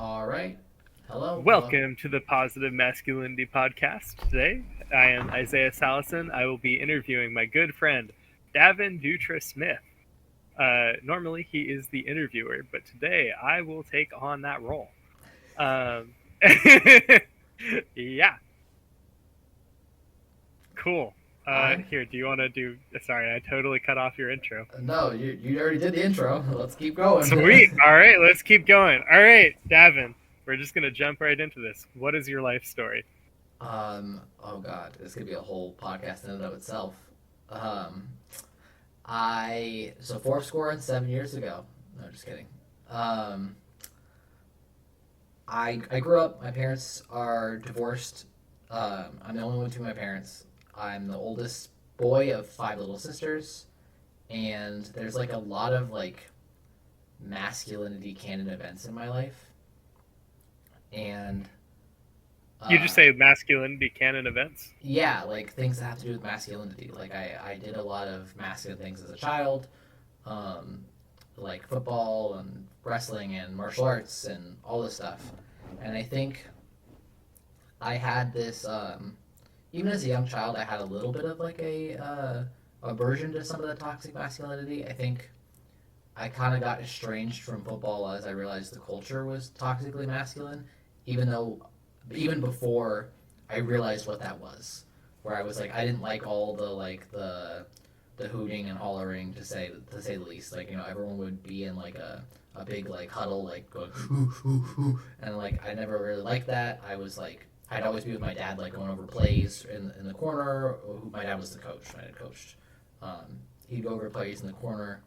All right. Hello. Hello. Welcome to the Positive Masculinity Podcast. Today, I am Isaiah Salison. I will be interviewing my good friend, Davan Dutra-Smith. Normally, he is the interviewer, but today I will take on that role. Um, yeah, cool. All right. Here, do you want to do? Sorry, I totally cut off your intro. No, you already did the intro. Let's keep going. Sweet. All right, let's keep going. All right, Davan, we're just going to jump right into this. What is your life story? Oh God, this could be a whole podcast in and of itself. Um. So four score and 7 years ago. No, just kidding. Um. I grew up. My parents are divorced. I'm the only one to my parents. I'm the oldest boy of five little sisters, and there's like a lot of like masculinity canon events in my life, and You just uh, say masculinity canon events. yeah, like things that have to do with masculinity. Like I did a lot of masculine things as a child, um, like football and wrestling and martial arts and all this stuff. And I think I had this, even as a young child, I had a little bit of like a aversion to some of the toxic masculinity. I think I kind of got estranged from football as I realized the culture was toxically masculine, even though, even before I realized what that was. Where I was like, I didn't like all the the hooting and hollering to say the least. Like everyone would be in like a big like huddle like going hoo hoo hoo, and like I never really liked that. I was like I'd always be with my dad like going over plays in the corner. My dad was the coach. My dad coached. He'd go over plays in the corner.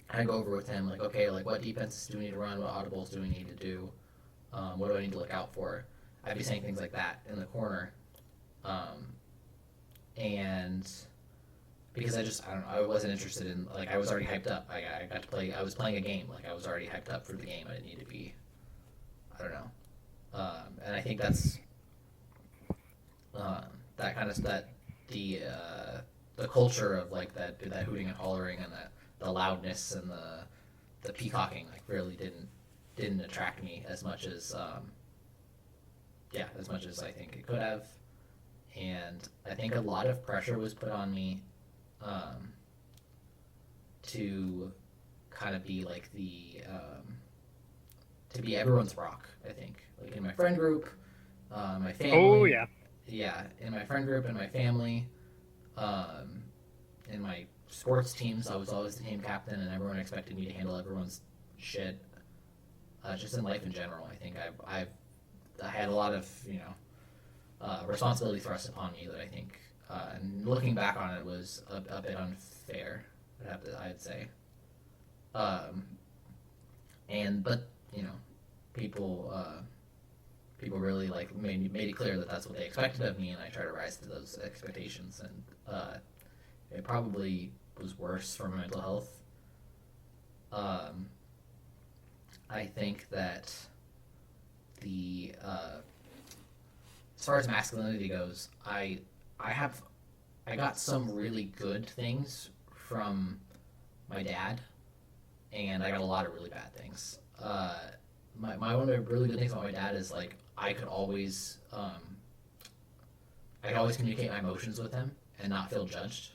I go over with him like, okay, like what defenses do we need to run? What audibles do we need to do? What do I need to look out for? I'd be saying things like that in the corner, um, and because I don't know, I wasn't interested in like I was already hyped up. I got to play. I was playing a game. Like I was already hyped up for the game. I didn't need to be. I don't know. And I think that's um, that kind of that the culture of like that hooting and hollering and that the loudness and the peacocking like really didn't attract me as much as yeah, as much as I think it could have. And I think a lot of pressure was put on me um, to kind of be like to be everyone's rock. I think like in my friend group, my Oh family, yeah. yeah, in my friend group and my family, um, in my sports teams, I was always the team captain, and everyone expected me to handle everyone's shit. Just in life in general, I think I had a lot of responsibility thrust upon me that I think, and looking back on it, was a bit unfair. I'd say, um, and but you know, people people really like made it clear that that's what they expected of me, and I try to rise to those expectations. And it probably was worse for my mental health. Um, I think that the as far as masculinity goes, I have I got some really good things from my dad, and I got a lot of really bad things. My one of the really good things about my dad is like I could always communicate my emotions with him and not feel judged,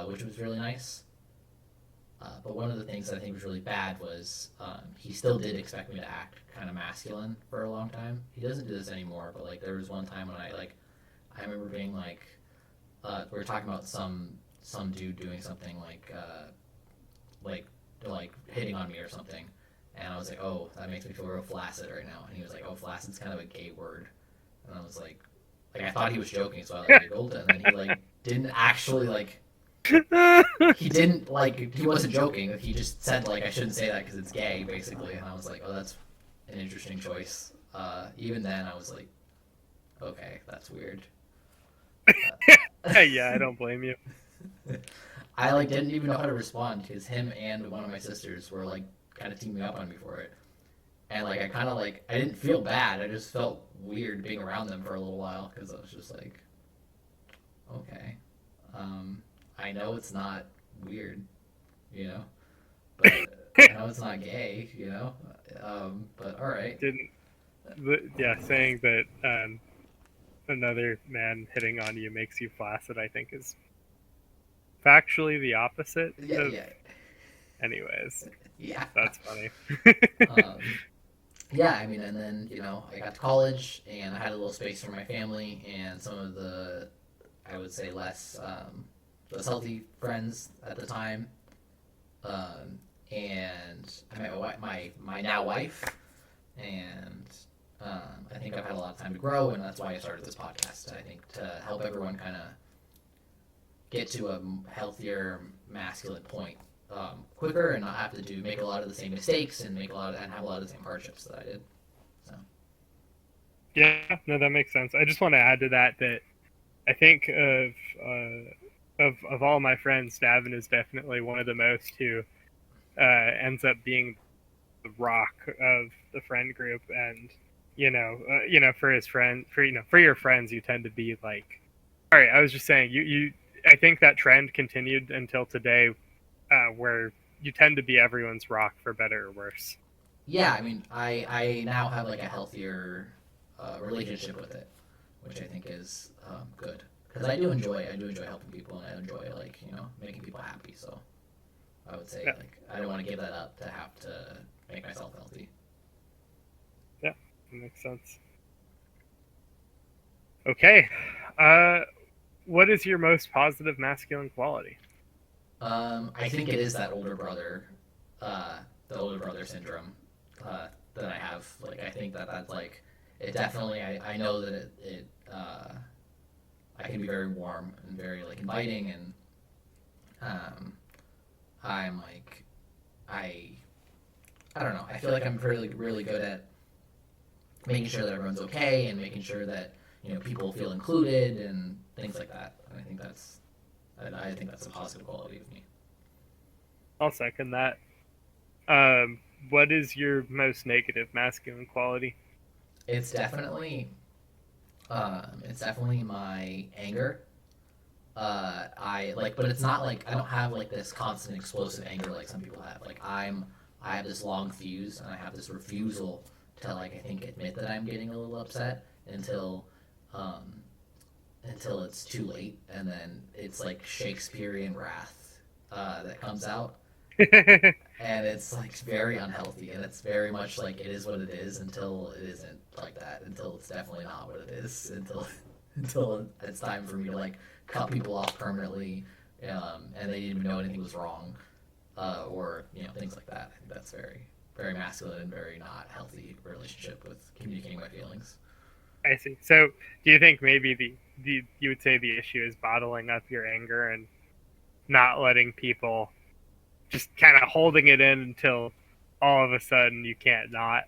which was really nice. But one of the things that I think was really bad was he still did expect me to act kind of masculine for a long time. He doesn't do this anymore, but like there was one time when I remember being like we were talking about some dude doing something like like hitting on me or something, and I was like, oh, that makes me feel real flaccid right now. And he was like, oh, flaccid's kind of a gay word, and I was like I thought he was joking, so I like giggled, and then he like didn't actually like he didn't like he wasn't joking. He just said like I shouldn't say that because it's gay, basically. And I was like, oh, that's an interesting choice. Even then, I was like, okay, that's weird. Yeah, I don't blame you. I like didn't even know how to respond because him and one of my sisters were like kind of teaming up on me for it, and like I kind of like I didn't feel bad. I just felt weird being around them for a little while because I was just like, okay, um, I know it's not weird, you know, but I know it's not gay, you know, but all right. Didn't. Yeah, saying that another man hitting on you makes you flaccid, I think, is factually the opposite Yeah, of. yeah, Anyways, yeah. that's funny. Yeah, I mean, and then I got to college and I had a little space for my family and some of the, I would say, less healthy friends at the time. And I met my now wife, and I think I've had a lot of time to grow, and that's why I started this podcast. I think to help everyone kind of get to a healthier masculine point quicker, and not have to make a lot of the same mistakes and have a lot of the same hardships that I did. So Yeah, no, that makes sense. I just want to add to that I think of all my friends, Davin is definitely one of the most who ends up being the rock of the friend group, and for his friend, for your friends, you tend to be like, all right. I was just saying, I think that trend continued until today, where you tend to be everyone's rock for better or worse. yeah, I mean, I now have like a healthier relationship with it, which I think is good because I do enjoy helping people, and I enjoy making people happy. So I would say Yeah. I don't want to give that up to have to make myself healthy. Yeah, that makes sense. Okay, what is your most positive masculine quality? I think it is that the older brother syndrome that I have. Like, I think that's like it definitely. I know that I can be very warm and very like inviting, and I'm like I I don't know. I feel like I'm really good at making sure that everyone's okay and making sure that people feel included and things like that. And I think that's a positive quality of me. I'll second that. What is your most negative masculine quality? It's definitely my anger. But it's not like I don't have like this constant explosive anger like some people have. I have this long fuse, and I have this refusal to like I think admit that I'm getting a little upset um, until it's too late, and then it's like Shakespearean wrath that comes out, and it's like very unhealthy, and it's very much like it is what it is until it isn't like that, until it's definitely not what it is, until it's time for me to like cut people off permanently, and they didn't even know anything was wrong, or things like that. I think that's very masculine and very not healthy relationship with communicating my feelings. I see. So, do you think maybe you would say the issue is bottling up your anger and not letting people, just kind of holding it in until all of a sudden you can't not?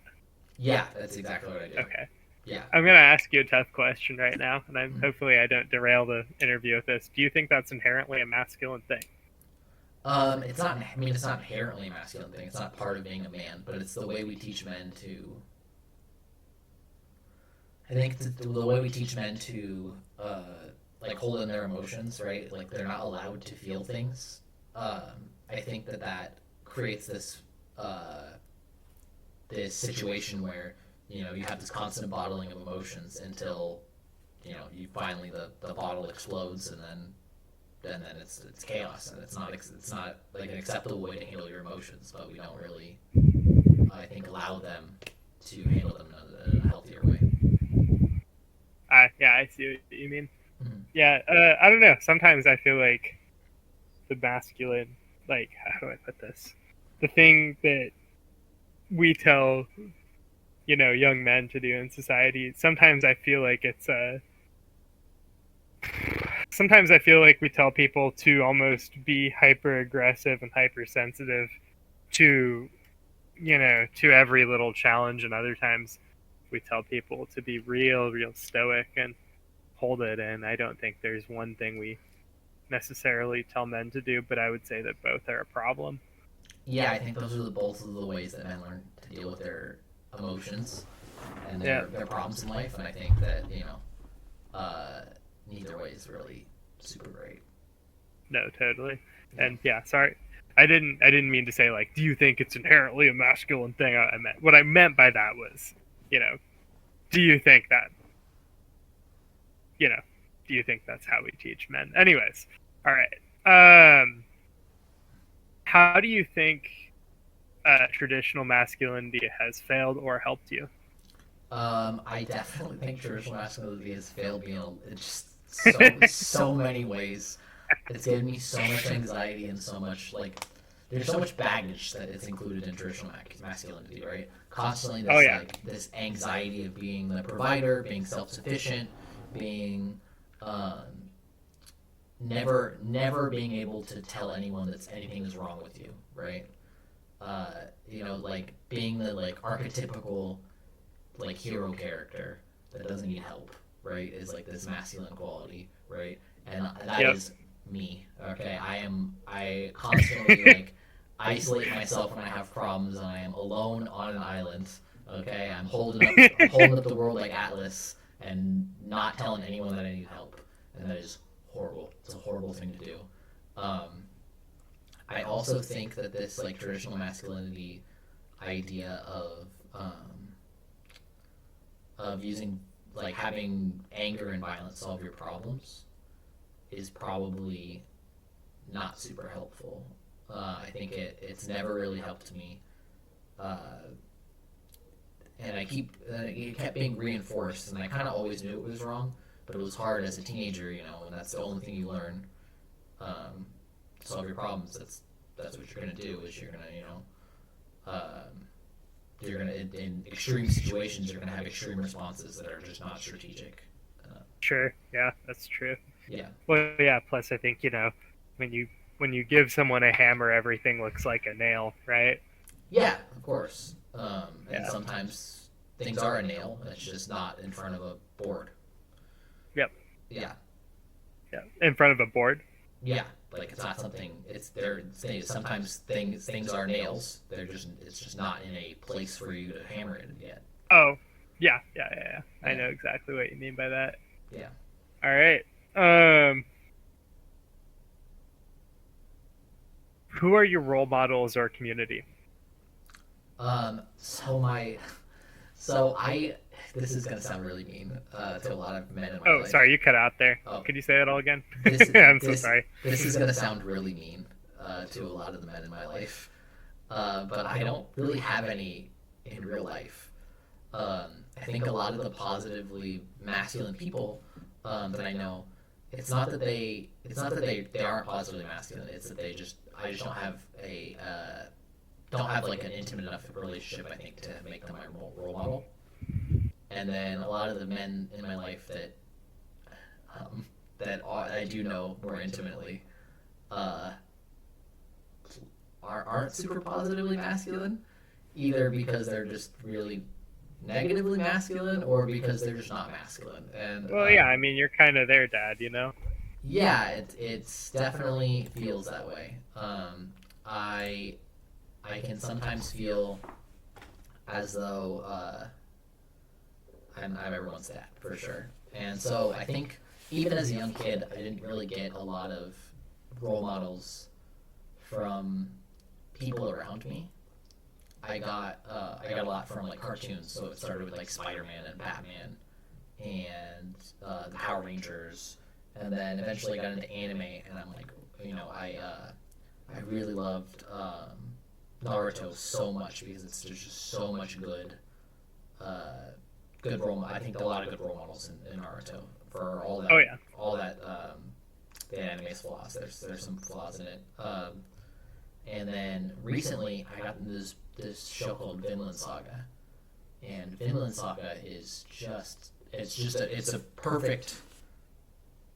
Yeah, that's exactly what I do. Okay. Yeah. I'm gonna ask you a tough question right now, and hopefully I don't derail the interview with this. Do you think that's inherently a masculine thing? It's not. I mean, it's not inherently a masculine thing. It's not part of being a man, but it's the way we teach men to. I think it's the way we teach men to like hold in their emotions, right? Like they're not allowed to feel things. I think that creates this situation where you have this constant bottling of emotions until you finally the bottle explodes, and then it's chaos, and it's not like an acceptable way to handle your emotions, but we don't really I think allow them to handle them in a healthier way. Yeah, I see what you mean. Mm-hmm. Yeah, I don't know. Sometimes I feel like the masculine, like, how do I put this? The thing that we tell, young men to do in society, sometimes I feel like sometimes I feel like we tell people to almost be hyper aggressive and hypersensitive to, to every little challenge, and other times we tell people to be real stoic and hold it in. I don't think there's one thing we necessarily tell men to do, but I would say that both are a problem. Yeah, I think those are both of the ways that men learn to deal with their emotions and Yeah. their problems in life, and I think that neither way is really super great. No, totally. And yeah, sorry. I didn't mean to say like, do you think it's inherently a masculine thing? What I meant by that was, do you think that, you know, do you think that's how we teach men? Anyways, all right. How do you think traditional masculinity has failed or helped you? I definitely think traditional masculinity has failed me in just so many ways. It's given me so much anxiety and so much there's so much baggage that it's included in traditional masculinity, right? Constantly Oh this yeah. this anxiety of being the provider, being self-sufficient, being um, never being able to tell anyone that anything is wrong with you, right? Like being the archetypical hero character that doesn't need help, right? Is this masculine quality, right? And that Yep. is me. Okay, I constantly isolate myself when I have problems, and I am alone on an island. Okay, I'm holding up the world like Atlas and not telling anyone that I need help, and that is horrible. It's a horrible thing to do. Um, I also think that this traditional masculinity idea of using having anger and violence solve your problems is probably not super helpful. I think it's never really helped me, and it kept being reinforced, and I kind of always knew it was wrong, but it was hard as a teenager, and that's the only thing you learn. To solve your problems, that's what you're gonna do. Is you're gonna in extreme situations you're gonna have extreme responses that are just not strategic. Sure. Yeah, that's true. Yeah. Well, yeah. Plus, I think when you give someone a hammer, everything looks like a nail, right? Yeah, of course. And Yeah. sometimes things are a nail. It's just not in front of a board. Yep. Yeah. Yeah. In front of a board. Yeah. It's not something. It's there. Sometimes things are nails. It's just not in a place for you to hammer it yet. Oh. Yeah. I Yeah. know exactly what you mean by that. Yeah. All right. Who are your role models or community? So my, so I. This is gonna sound really mean to a lot of men in my Oh, life. sorry, you cut out there. Oh. Could you say that all again? This, I'm so this, sorry. This is gonna sound really mean to a lot of the men in my life, but I don't really have any in real life. I think a lot of the positively masculine people that I know, it's not that they aren't positively masculine. It's that I just don't have an intimate enough relationship, I think, to make them my role model. And then a lot of the men in my life that I do know more intimately aren't super positively masculine, either because they're just really negatively masculine or because they're just not masculine. And Well, yeah, I mean, you're kind of their dad, yeah, it's definitely feels that way. I can sometimes feel as though I'm everyone's dad for sure. And so I think even as a young kid, I didn't really get a lot of role models from people around me. I got a lot from cartoons. So it started with Spider-Man and Batman and the Power Rangers, and then eventually got into anime. And I'm I really loved Naruto so much because there's just so much good role. I think a lot of good role models in Naruto for all that. Oh yeah. All that the anime's flaws. There's some flaws in it. And then recently I got into this show called Vinland Saga, and Vinland Saga is it's a perfect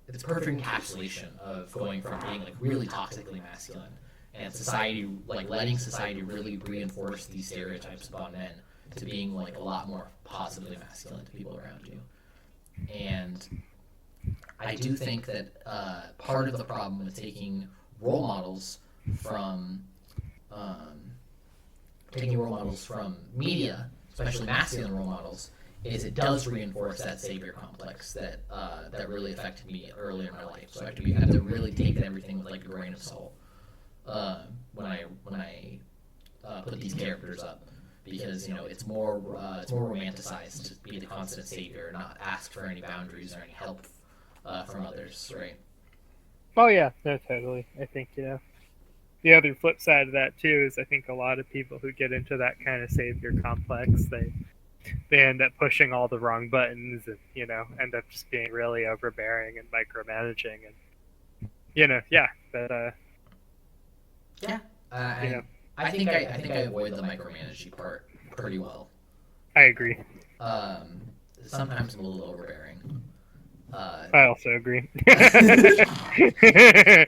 encapsulation of going from being really toxically masculine and society letting society really reinforce these stereotypes about men to being a lot more positively masculine to people around you. And I do think that part of the problem with taking role models from media, especially masculine role models, is it does reinforce that savior complex that really affected me early in my life. So I have to really take everything with a grain of salt. when I put these characters up, because it's more romanticized to be the constant savior, not ask for any boundaries or any help from others, right? Oh yeah, no, totally. I think the other flip side of that too is I think a lot of people who get into that kind of savior complex, they end up pushing all the wrong buttons and end up just being really overbearing and micromanaging and yeah, but Yeah, and I think I avoid the micromanaging part pretty well. I agree. Um, Sometimes I'm a little overbearing. I also agree. I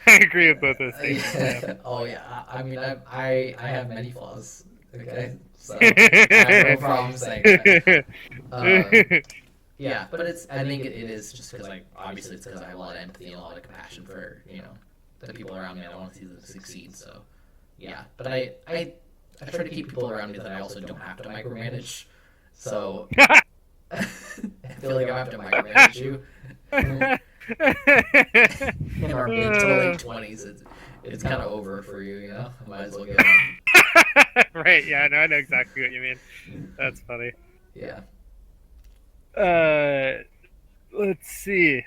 agree with both those things. Yeah. Oh yeah. I mean, I have many flaws. Okay, so I have no problem saying that. Yeah, but I think it is just because obviously it's because I have a lot of empathy and a lot of compassion for the people around me. I want to see them succeed. So yeah, but I try to keep people around me that I also don't have to micromanage. So I feel like I have to micromanage you. In our mid to late 20s, it's kind of over for you. I might as well get on. Right? Yeah, no, I know exactly what you mean. That's funny. Yeah. Let's see.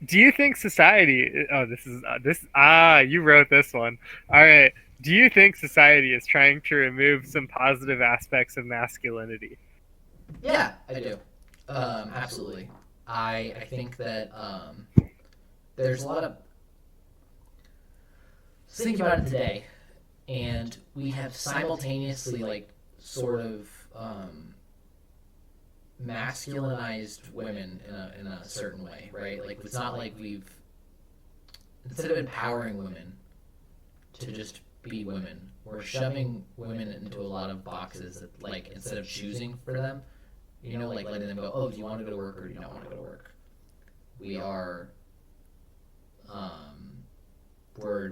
Do you think society? Oh, this is this. You wrote this one. All right. Do you think society is trying to remove some positive aspects of masculinity? Yeah, I do. Absolutely. I think that there's a lot of think about it today, and we have simultaneously sort of masculinized women in a certain way, right? Like it's not like we've instead of empowering women to just be women, we're shoving women into a lot of boxes that instead of choosing for them, letting them go, oh, do you want to go to work or do you not want to go to work? We are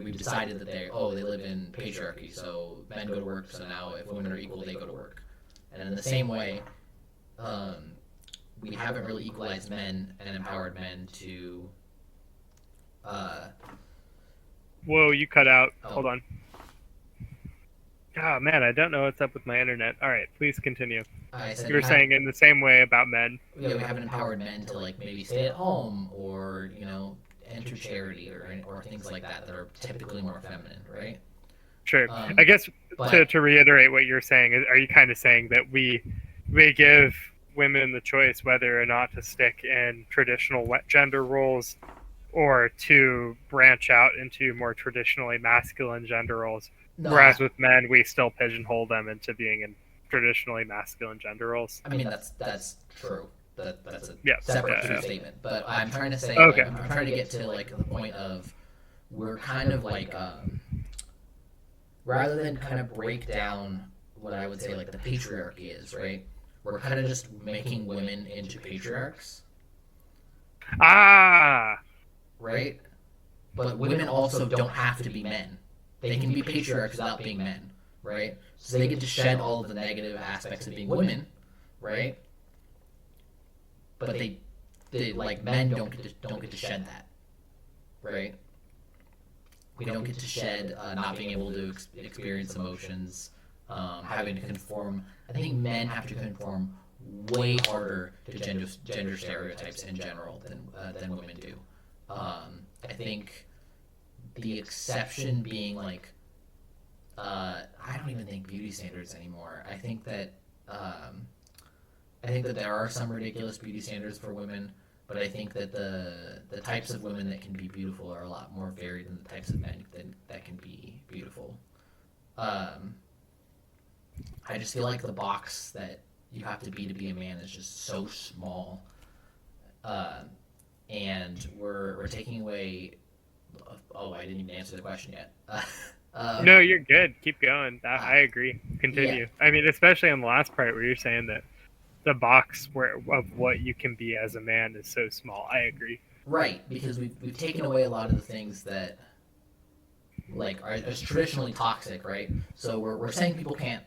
we've decided that they live in patriarchy, so men go to work, so now if women are equal, they go to work. And in the same way, we haven't really equalized men and empowered men to Whoa, you cut out. Oh. Hold on. Oh man, I don't know what's up with my internet. All right, please continue. You were saying in the same way about men. Yeah, we haven't empowered men to maybe stay at home or enter charity or things like that are typically more feminine, right? Sure. I guess to reiterate what you're saying, are you kind of saying that we give women the choice whether or not to stick in traditional gender roles or to branch out into more traditionally masculine gender roles? No, whereas with men, we still pigeonhole them into being in traditionally masculine gender roles. I mean, that's true. That's a yeah, separate true statement. But I'm trying to say, okay. I'm trying to get to the point of we're kind of rather than kind of break down what I would say the patriarchy is, right? We're kind of just making women into patriarchs. Right? But women also don't have to be men. They can be patriarchs without being men, right? So they get to shed all of the negative aspects of being women, right? But they men don't get to shed that, right? We don't get to shed not being able to experience emotions, having to conform. I think men have to conform way harder to gender stereotypes in general than women do. I think the exception being I don't even think beauty standards anymore. I think that there are some ridiculous beauty standards for women, but I think that the types of women that can be beautiful are a lot more varied than the types of men that can be beautiful. I just feel like the box that you have to be a man is just so small, and we're taking away. Oh, I didn't even answer the question yet. No, you're good. Keep going. I agree. Continue. Yeah. I mean, especially on the last part where you're saying that the box of what you can be as a man is so small. I agree. Right, because we've taken away a lot of the things that are traditionally toxic, right? So we're saying people can't.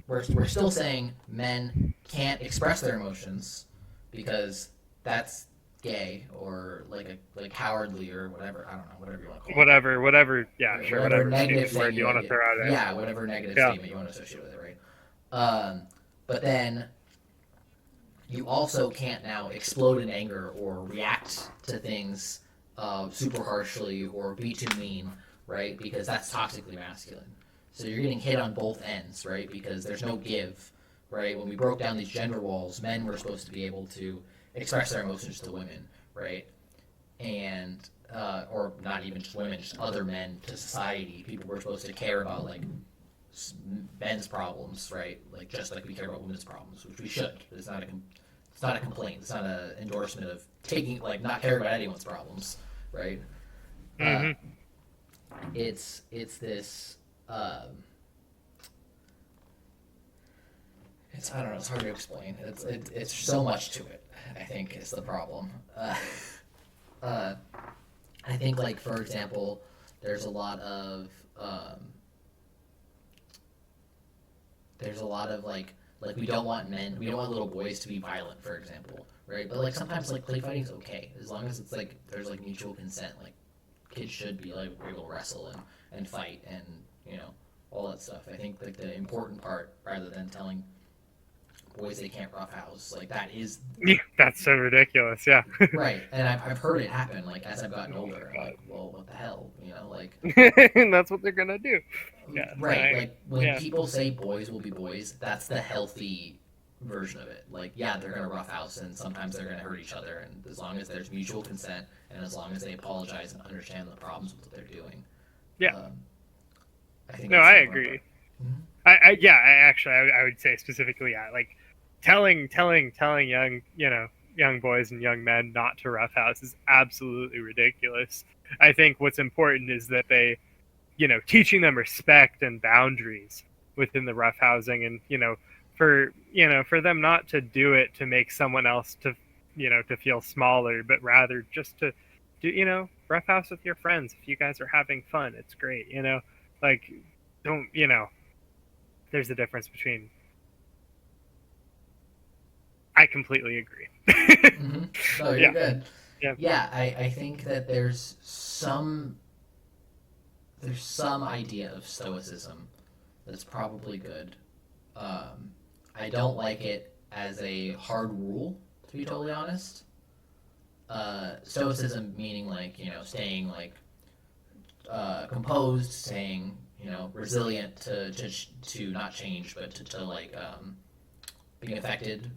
We're still saying men can't express their emotions because that's gay or like cowardly or whatever. I don't know, whatever you want to call Whatever. Yeah, it. sure. Whatever Whatever negative stupid word thing you want to throw out there. yeah, whatever negative Yeah. statement you want to associate with it, right? But then you also can't now explode in anger or react to things super harshly or be too mean, right? Because that's toxically masculine. So you're getting hit on both ends, right? Because there's no give, right? When we broke down these gender walls, men were supposed to be able to express their emotions to women, right? And or not even just women, just other men to society. People were supposed to care about like men's problems, right? Like just like we care about women's problems, which we should. It's not a complaint. It's not an endorsement of taking like not caring about anyone's problems, right? Mm-hmm. It's this. It's I don't know. It's hard to explain. It's so much to it. I think is the problem. I think like for example, there's a lot of like we don't want little boys to be violent, for example, right? But like sometimes like play fighting's okay as long as it's like there's like mutual consent. Like kids should be like able to wrestle and fight and all that stuff. I think like the important part rather than telling boys they can't roughhouse like that is That's so ridiculous. Yeah. right. And I've heard it happen like as I've gotten older. I'm like, well, what the hell, like. That's what they're gonna do. Yeah. Right. Like when people say boys will be boys, that's the healthy version of it. Like, yeah, they're gonna roughhouse and sometimes they're gonna hurt each other, and as long as there's mutual consent and as long as they apologize and understand the problems with what they're doing. Yeah. I think. No, I agree. Mm-hmm. I would say specifically, like telling young boys and young men not to roughhouse is absolutely ridiculous. I think what's important is that they, teaching them respect and boundaries within the roughhousing, and for them not to do it to make someone else to feel smaller, but rather just to do roughhouse with your friends. If you guys are having fun, it's great. Like don't there's a difference between. I completely agree. Mm-hmm. No, you're good. Yeah. Yeah, I think that there's some idea of stoicism that's probably good. I don't like it as a hard rule, to be totally honest. Stoicism meaning like staying like composed, staying resilient to not change, but to like being affected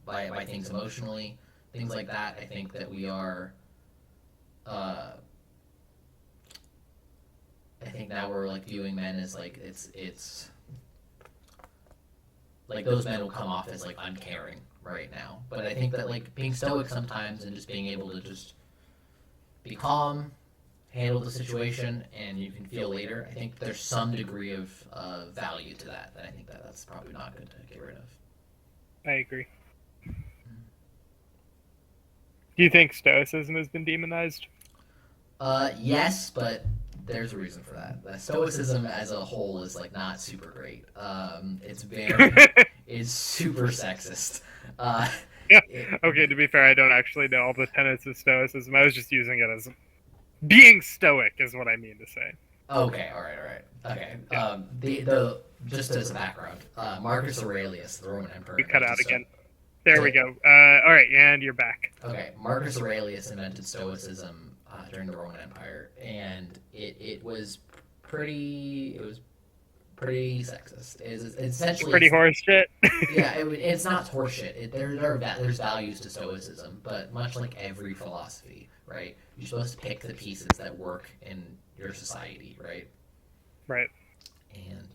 by things emotionally, things like that. I think that we are. I think now we're like viewing men as like it's like those men will come off as like uncaring right now. But I think that like being stoic sometimes and just being able to just be calm, handle the situation, and you can feel later. I think there's some degree of value to that. And I think that's probably not good to get rid of. I agree. Do you think stoicism has been demonized? Yes, but there's a reason for that. Stoicism as a whole is like not super great. It's super sexist. Yeah. Okay, to be fair, I don't actually know all the tenets of stoicism. I was just using it as being stoic is what I mean to say. Okay, all right. Okay. Yeah. The just as a background, Marcus Aurelius, the Roman emperor. You cut out again. There we go. All right, and you're back. Okay, Marcus Aurelius invented Stoicism during the Roman Empire, and it was pretty sexist. It's essentially pretty horse shit. Yeah, it's not horse shit. There's values to Stoicism, but much like every philosophy, right? You're supposed to pick the pieces that work in your society, right? Right. And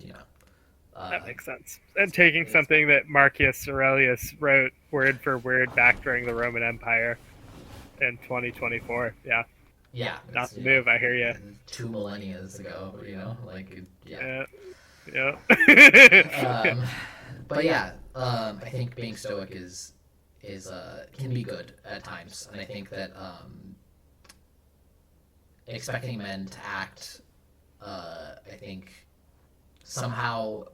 that makes sense. And taking something that Marcus Aurelius wrote word for word back during the Roman Empire in 2024. Yeah. Yeah. Not the move, I hear you. 2 millennia ago, yeah. Yeah. But yeah, I think being stoic is can be good at times, and I think that expecting men to act, I think somehow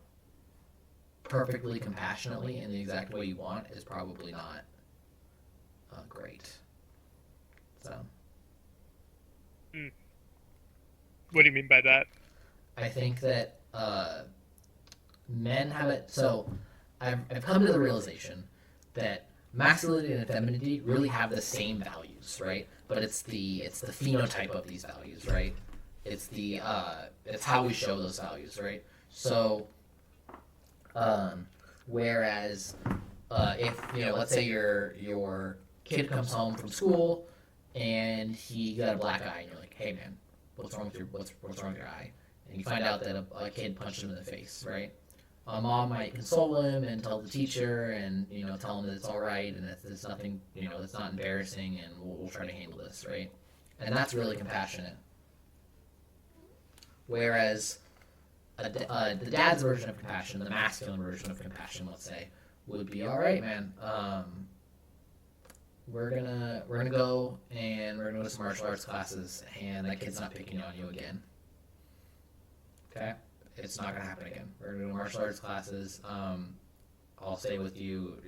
perfectly compassionately in the exact way you want is probably not great. So. What do you mean by that? I think that men have it. So I've come to the realization that masculinity and femininity really have the same values, right? But it's the phenotype of these values, right? It's how we show those values, right? So, whereas if let's say your kid comes home from school and he got a black eye, and you're like, hey man, what's wrong with your eye? And you find out that a kid punched him in the face, right? A mom might console him and tell the teacher and tell him that it's all right and that it's nothing, it's not embarrassing, and we'll try to handle this, right? And that's really compassionate. Whereas the dad's version of compassion, the masculine version of compassion, let's say, would be, all right, man. We're gonna go and we're gonna go to some martial arts classes, and that kid's not picking on you again. Okay, it's not gonna happen again. We're gonna go to martial arts classes. I'll stay with you,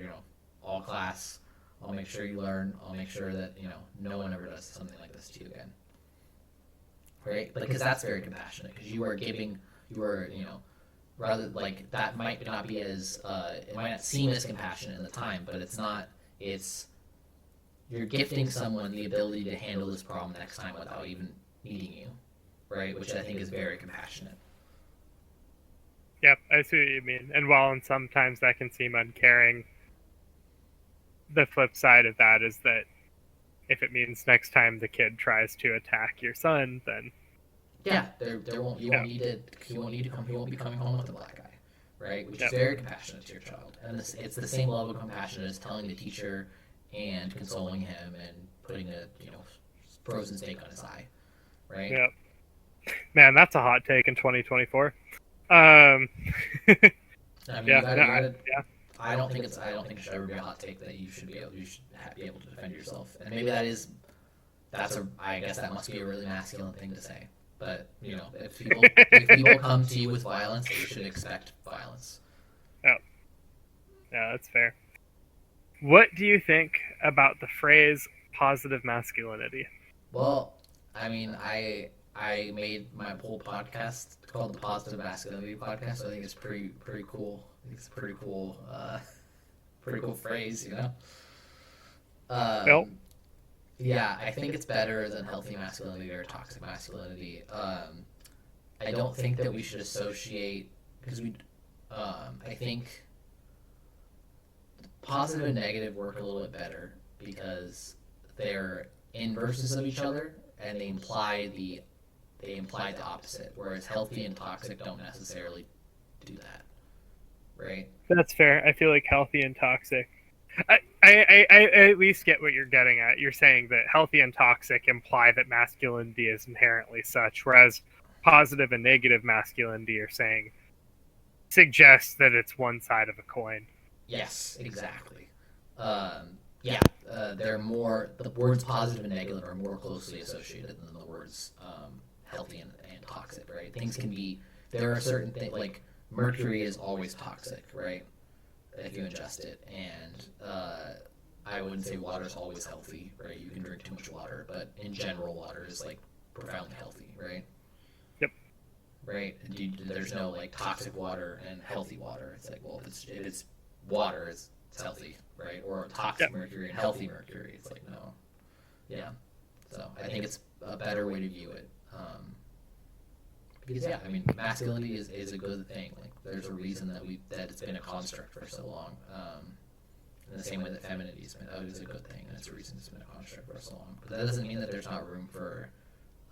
all class. I'll make sure you learn. I'll make sure that no one ever does something like this to you again. Right? Because that's very compassionate. Because you are giving, rather like that might not be as it might not seem as compassionate in the time, but it's not. It's you're gifting someone the ability to handle this problem next time without even needing you, right? Which I think is very compassionate. Yep, I see what you mean. And while sometimes that can seem uncaring, the flip side of that is that if it means next time the kid tries to attack your son, then yeah, won't be coming home with a black eye, right? Which is very compassionate to your child, and it's the same level of compassion as telling the teacher and consoling him and putting a frozen steak on his eye, right? Yep. Man, that's a hot take in 2024. I mean, yeah. I don't think it should ever be a hot take that you should be able to defend yourself, and maybe I guess that must be a really masculine thing to say. But if people come to you with violence, you should expect violence. Yeah, that's fair. What do you think about the phrase positive masculinity? Well, I mean, I made my whole podcast called the Positive Masculinity Podcast. So I think it's pretty cool. It's a pretty cool phrase, Yeah, I think it's better than healthy masculinity or toxic masculinity. I don't think that we should associate, because I think positive and negative work a little bit better because they're inverses of each other and they imply the opposite, whereas healthy and toxic don't necessarily do that, right? That's fair. I feel like healthy and toxic. I at least get what you're getting at. You're saying that healthy and toxic imply that masculinity is inherently such, whereas positive and negative masculinity are saying suggests that it's one side of a coin. Yes, exactly. They're more, the words positive and negative are more closely associated than the words healthy and toxic, right? Things can be, there are certain things, like mercury is always toxic, right? If you ingest it, and I wouldn't say water is always healthy, right? You can drink too much water, but in general, water is like profoundly healthy, right? Yep. Right? There's no like toxic water and healthy water. It's like, well, if it's water, it's healthy, right? Or toxic mercury and healthy mercury. It's like, no. Yeah. So I think it's a better way to view it. Because I mean, masculinity is a good thing. Like, there's a reason that it's been a construct for so long. In the same way that femininity is a good thing, and it's a reason it's been a construct for so long. But that doesn't mean that there's not room for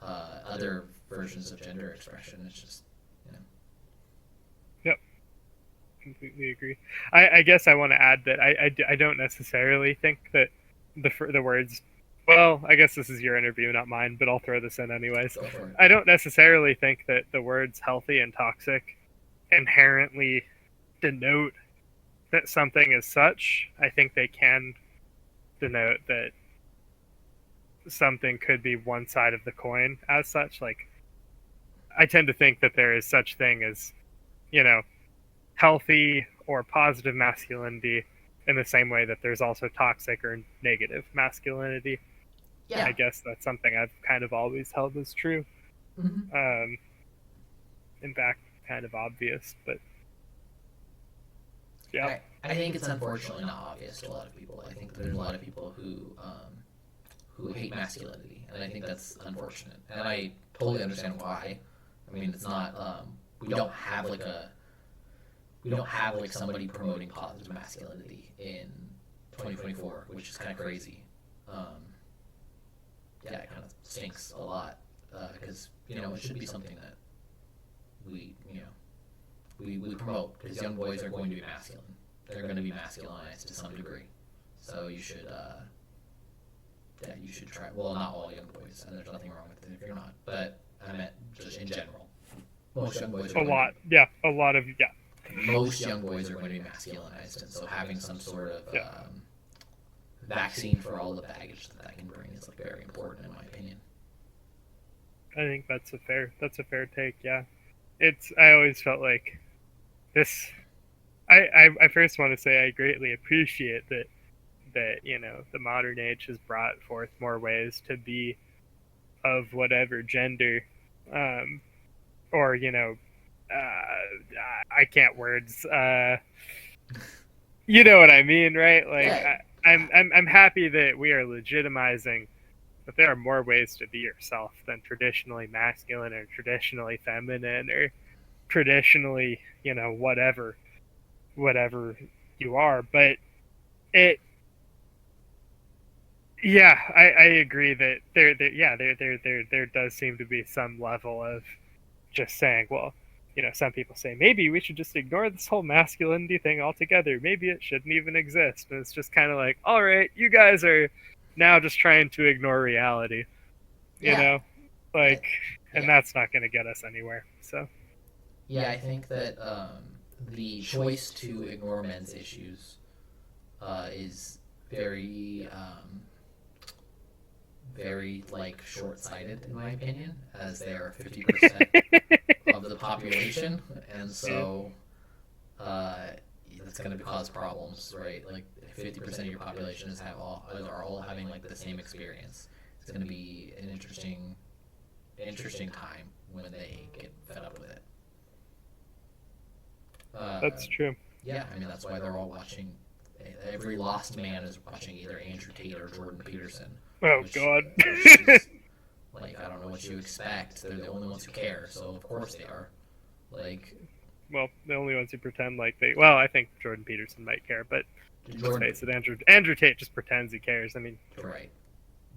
other versions of gender expression. It's just, Yep. Completely agree. I guess I want to add that I don't necessarily think that the words. Well, I guess this is your interview, not mine, but I'll throw this in anyways. I don't necessarily think that the words healthy and toxic inherently denote that something is such. I think they can denote that something could be one side of the coin as such. Like, I tend to think that there is such thing as, healthy or positive masculinity in the same way that there's also toxic or negative masculinity. Yeah. I guess that's something I've kind of always held as true. Mm-hmm. In fact, kind of obvious, but yeah. I think it's unfortunately not obvious to a lot of people. I think there's a lot of people who hate masculinity, and I think that's unfortunate. And I totally understand why. I mean, it's not we don't have like somebody promoting positive masculinity in 2024, which is kind of crazy. Yeah, it kind of stinks a lot because it should be something that we promote, because young boys are going to be masculine. They're going to be masculinized to some degree. So you should try. Well, not all young boys, and there's nothing wrong with it if you're not. But I meant just in general. Most young boys are most young boys are going to be masculinized, and so having some sort of vaccine for all the baggage that can bring is like very important, in my opinion. I think that's a fair take. Yeah, I always felt like this. I first want to say I greatly appreciate that the modern age has brought forth more ways to be of whatever gender, or I can't words. You know what I mean, right? Like Yeah. I'm happy that we are legitimizing that there are more ways to be yourself than traditionally masculine or traditionally feminine or traditionally whatever you are. But it I agree that there does seem to be some level of just saying, well, some people say maybe we should just ignore this whole masculinity thing altogether. Maybe it shouldn't even exist. And it's just kind of like, all right, you guys are now just trying to ignore reality, and that's not going to get us anywhere. So, yeah, I think that the choice to ignore men's issues is very, very like short-sighted, in my opinion, as they are 50% of the population, and so that's going to cause problems, right? Like 50% of your population are all having like the same experience. It's going to be an interesting time when they get fed up with it. that's true. Yeah, I mean that's why they're all watching. Every lost man is watching either Andrew Tate or Jordan Peterson. Oh God. Like, I don't know what you expect. They're the only ones who care, so of course they are. Like, well, the only ones who pretend like they. Well, I think Jordan Peterson might care, but let's face it, Andrew Tate just pretends he cares. I mean, right.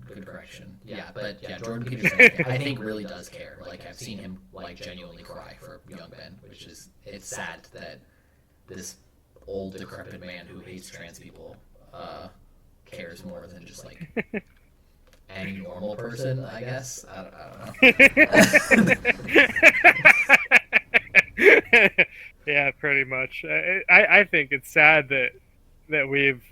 Good correction. Yeah, but Jordan Peterson, I think really does care. Like, I've seen him like genuinely cry for young men, which is it's sad that this old decrepit man who hates trans people cares more than just like any normal person, I guess. I don't know. Yeah, pretty much. I think it's sad that we've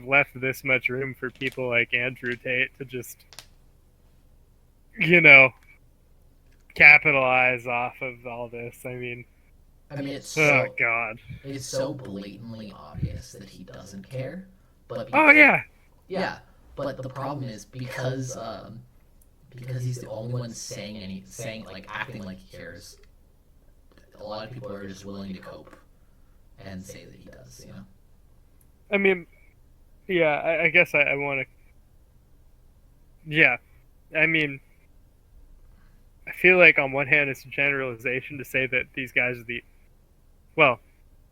left this much room for people like Andrew Tate to just capitalize off of all this. I mean, it's so, oh God, it's so blatantly obvious that he doesn't care. But yeah. But the problem is because he's the only one saying like acting like he cares. A lot of people are just willing to cope and say that he does. I mean, yeah. I guess I want to. Yeah, I mean, I feel like on one hand it's a generalization to say that these guys are the. Well,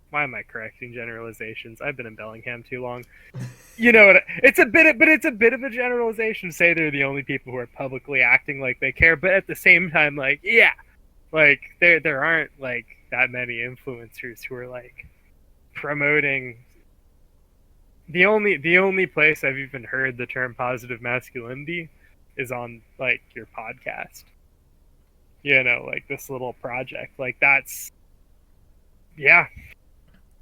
why am I correcting generalizations? I've been in Bellingham too long. It's a bit of a generalization to say they're the only people who are publicly acting like they care, but at the same time, like, yeah, like there aren't like that many influencers who are like promoting. The only place I've even heard the term positive masculinity is on like your podcast. Like this little project. Like that's yeah.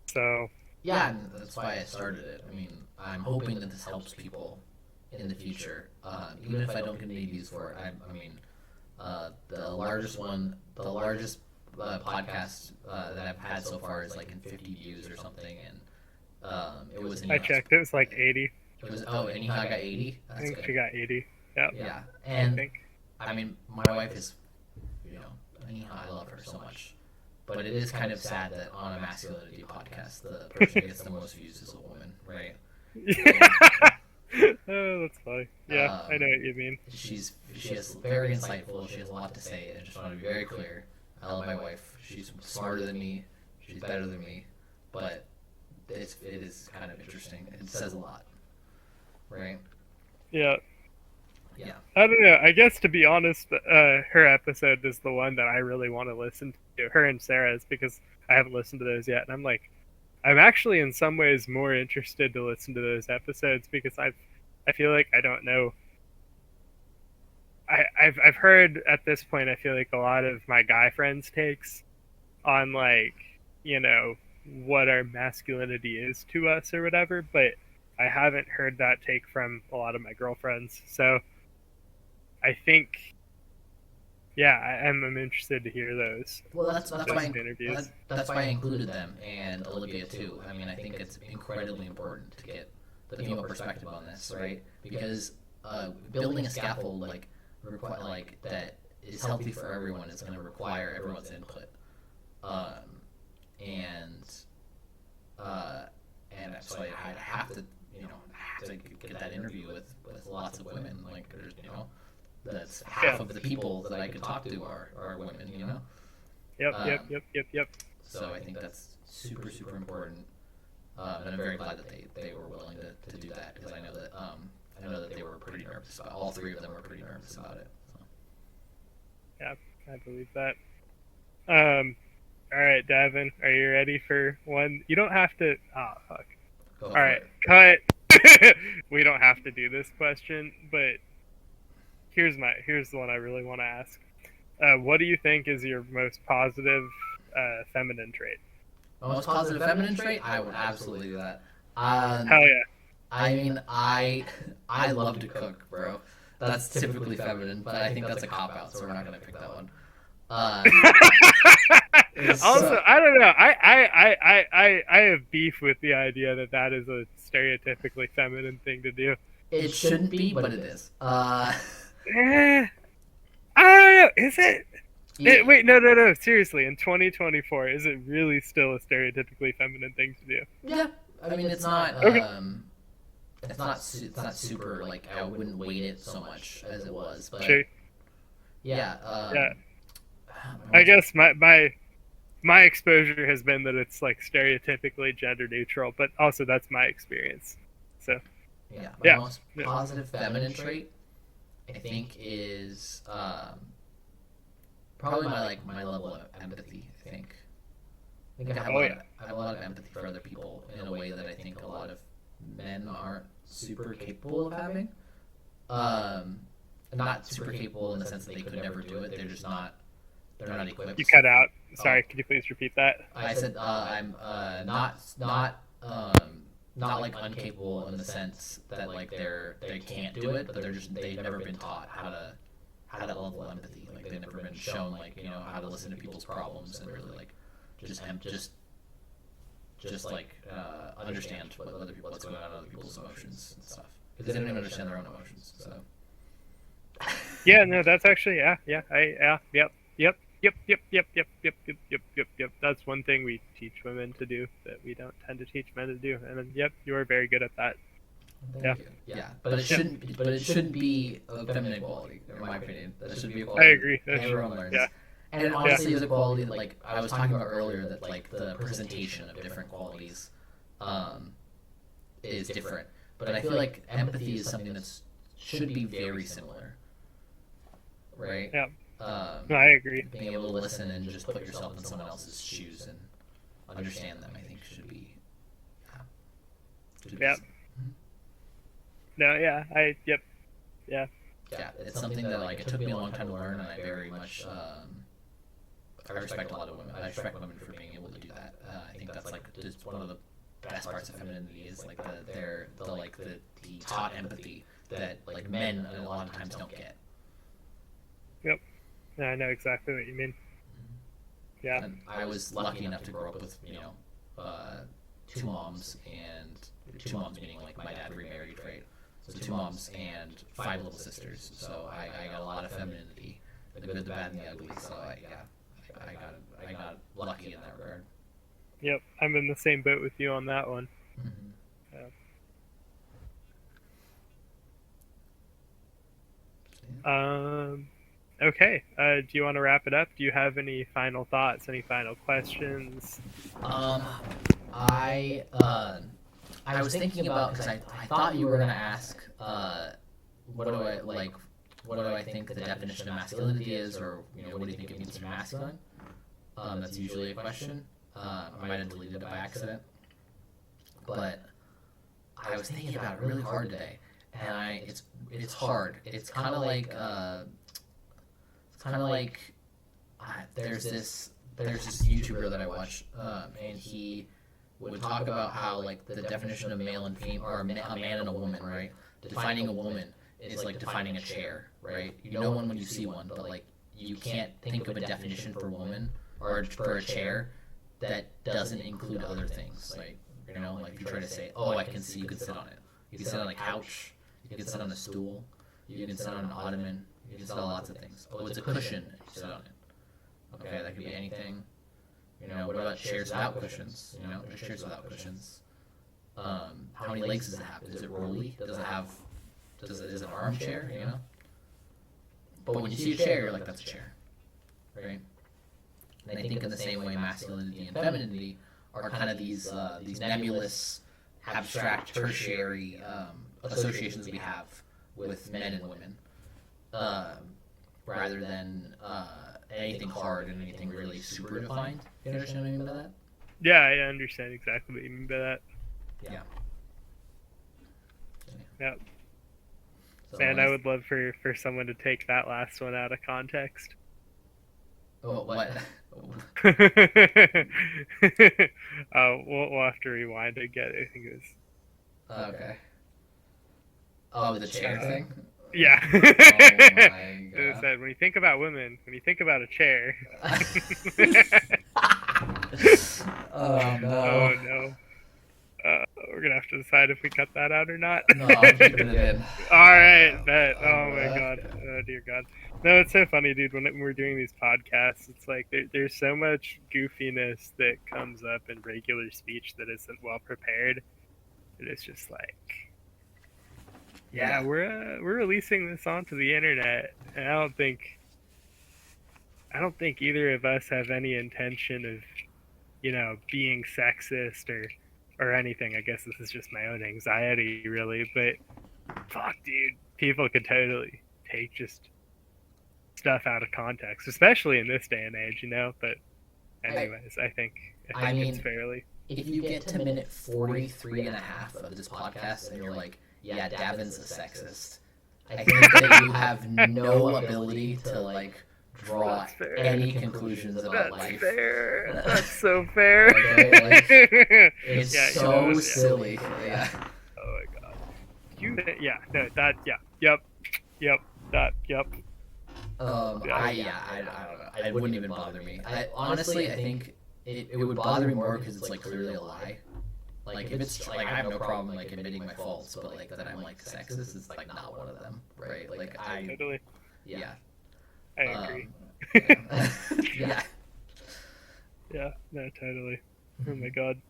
So yeah, and that's why I started it. I mean, I'm hoping that this helps people in the future, even if I don't get any views for it. The largest podcast that I've had so far is like in 50 views or something, and It was I checked. It was like 80. It was and you got 80. I That's think good. she got 80. Yeah. Yeah, I and think. I mean, my wife is, I love her so much, but it is kind of sad that on a masculinity podcast, the person who gets the most views is a woman, right? Oh, that's funny. Yeah, I know what you mean. She is very insightful. She has a lot to say, and I just want to be very clear. I love my wife. She's smarter than me. She's better than me, but it is kind of interesting. It says a lot, right? Yeah. Yeah. I don't know. I guess to be honest, her episode is the one that I really want to listen to. Her and Sarah's, because I haven't listened to those yet, and I'm actually in some ways more interested to listen to those episodes because I feel like I don't know. I've heard at this point. I feel like a lot of my guy friends' takes on like what our masculinity is to us or whatever, but I haven't heard that take from a lot of my girlfriends. So I think, yeah, I'm interested to hear those. Well, that's why interviews. that's why I included them and Olivia too. I mean, I think it's incredibly important to get the female perspective on this, right? Because building a scaffold that is healthy for everyone is going to require everyone's input, and so I have to get that interview with lots of women. Like there's that's half of the people that I could talk to are women. Yep. So I think that's super important, and I'm very glad that they were willing to do that because I know that they were pretty nervous about all three of them were pretty nervous about it. So. Yeah, I believe that. All right, Davin, are you ready for one? You don't have to. Oh, fuck. All right, cut. We don't have to do this question, but here's the one I really want to ask. What do you think is your most positive feminine trait? Most positive feminine trait? I would absolutely do that. Hell yeah. I mean, I love to cook, bro. That's typically feminine, but I think that's a cop out, so we're not gonna pick that one. Also, I don't know. I have beef with the idea that is a stereotypically feminine thing to do. It shouldn't be, but it is. I don't know. Is it? Yeah. Wait, no. Seriously, in 2024, is it really still a stereotypically feminine thing to do? Yeah, I mean, it's not. Okay. It's not super. Like I wouldn't weight it so much as it was, but sure. Yeah. Yeah. I guess my exposure has been that it's like stereotypically gender neutral, but also that's my experience. So. Yeah. My most positive feminine trait, I think, is probably my level of empathy. I think I have a lot of empathy for other people in a way that I think a lot of men aren't super capable of having. Not super capable in the sense that they could never do it. They're just not. They're not equipped. You cut out. Sorry, could you please repeat that? I said I'm not like uncapable in the sense that like they can't do it, but they've never been taught how to that level of empathy. Like they've never been shown how to listen to people's problems and really like just understand what's going on in other people's emotions and stuff because they don't even understand their own emotions. So. Yeah, no, that's actually yep. That's one thing we teach women to do that we don't tend to teach men to do, and then, yep, you are very good at that. Thank you. Yeah, but it shouldn't. But it shouldn't be a feminine quality, in my opinion. That should be a quality. I agree. Everyone learns. Yeah. And honestly, the quality, like I was talking about earlier, that like the presentation of different qualities, is different. But I feel like empathy is something that should be very similar. Right. Yeah. No, I agree. Being able to listen and just put yourself in someone else's shoes and understand them, I think, should be. Yeah. No, yeah, yeah. Yeah, it's something that like it took me a long time to learn, and I very much I respect a lot of women. I respect women for being able to do that. I think that's like just one of the best parts of femininity is like the taught empathy that like men a lot of times don't get. Yep. Yeah, I know exactly what you mean. Yeah. And I was lucky enough to grow up with two moms meaning like my dad remarried, right? So two moms and five little sisters. So I got a lot of femininity, the good, the bad, and the ugly. So I got lucky in that regard. Yep, I'm in the same boat with you on that one. Mm-hmm. Okay. Do you want to wrap it up? Do you have any final thoughts? Any final questions? I was thinking about, because I thought you were gonna ask what do I think the definition of masculinity is, or what do you think it means to be masculine? That's usually a question. I might have deleted it by accident, but I was thinking about it really hard today, and it's hard. It's kind of like there's this YouTuber that I watch, and he would talk about how like the definition of male and female, or a man and a woman, right? Defining a woman is like defining a chair, right? You know one when you see one, but like you can't think of a definition for a woman or for a chair that doesn't include other things. Like like if you try to say, oh, I can see, you can sit on it. You can sit on a couch. You can sit on a stool. You can sit on an ottoman. You can sit on lots of things. Oh, it's a cushion. You sit on it. Okay, that could be anything. What about chairs without cushions? There's chairs without cushions. How many legs does it have? Is it rolly? Is it an armchair? But when you see a chair, you're like, that's a chair, right? And I think in the same way, masculinity and femininity are kind of these nebulous, abstract, tertiary associations we have with men and women, rather than anything hard and anything really super defined. You understand what I mean by that? Yeah, I understand exactly what you mean by that. Yeah. Yep. So Man, I would love for someone to take that last one out of context. Oh, what? We'll have to rewind and get it. I think it was... Okay. Oh, the chair thing? Yeah. Oh my It god. said, when you think about women, when you think about a chair. Oh no. Oh no. We're gonna have to decide if we cut that out or not. No, I'm keeping it in. Alright, bet. Oh my god. Oh dear god. No, it's so funny, dude. When we're doing these podcasts, it's like there's so much goofiness that comes up in regular speech that isn't well prepared. And it's just like, yeah, we're releasing this onto the internet, and I don't think either of us have any intention of, being sexist or anything. I guess this is just my own anxiety, really. But fuck, dude, people could totally take just stuff out of context, especially in this day and age, But anyways, I think it's fairly. If you get to minute 43 and a half of this podcast and you're like, yeah, Davin's a sexist, I think that you have no ability to like draw any conclusions about life. That's fair. That's so fair. Okay, like, it's Yeah, so silly. Yeah. Oh my god. Yep. I don't know. It wouldn't even bother me. Honestly, I think it would bother me more because it's like clearly a lie. Like if it's like I have no problem like admitting my faults, but like that I'm like sexist is like not one of them, right? Like Totally. Yeah. I agree. Yeah. Yeah, no, totally. Oh my god.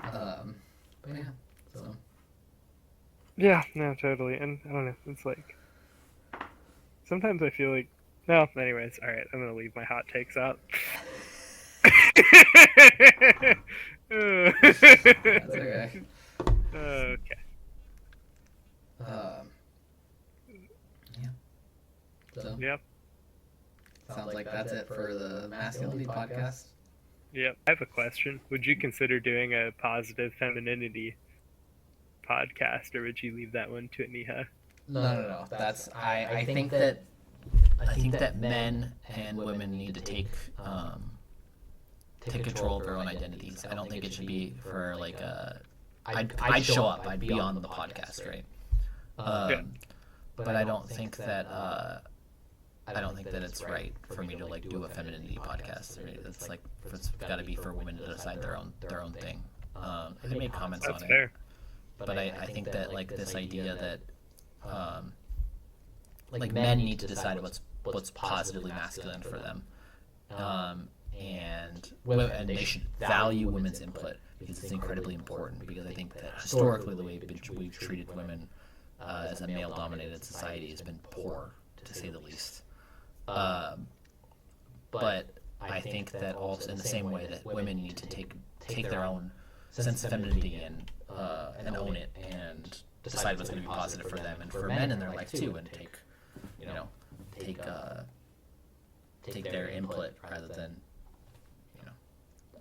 But yeah, so. Yeah, no, totally. And I don't know, it's like, sometimes I feel like, no, anyways, alright, I'm gonna leave my hot takes out. That's okay. Okay. Yeah. So. Yep. Sounds like that's it for the Masculinity podcast. Yep. I have a question. Would you consider doing a positive femininity podcast, or would you leave that one to Aniha? No. That's I think that men and women need to take control of their own identities. I don't think it should be for like I'd show up, I'd be on the podcast, right? But I don't think that that it's right for me to like do a femininity podcast. It's like it's got to be for women to decide their own thing. I made comments That's on fair. it, but I think that like this idea that like men need to decide what's positively masculine for them, and they should value women's input because it's incredibly important. Because I think that historically the way we've treated women as a male-dominated society has been poor, to say the least. But I think that also in the same way that women need to take their own sense of femininity and own it and decide what's going to be positive for them and for men in their life too, and take their input rather than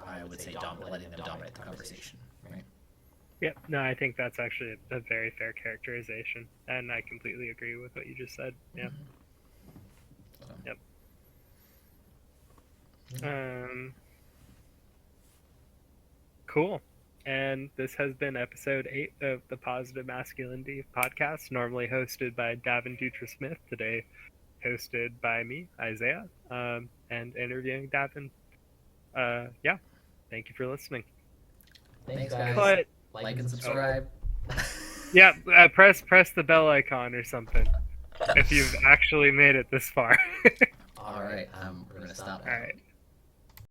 I would say letting them dominate the conversation, right? Yeah, no, I think that's actually a very fair characterization, and I completely agree with what you just said. Yeah. Yep. Cool. And this has been episode 8 of the Positive Masculinity podcast, normally hosted by Davan Dutra-Smith, today hosted by me, Isaiah, and interviewing Davan. Yeah, thank you for listening. Thanks, guys. But, like and subscribe. Yeah, press the bell icon or something if you've actually made it this far. All right, we're gonna stop now. All right.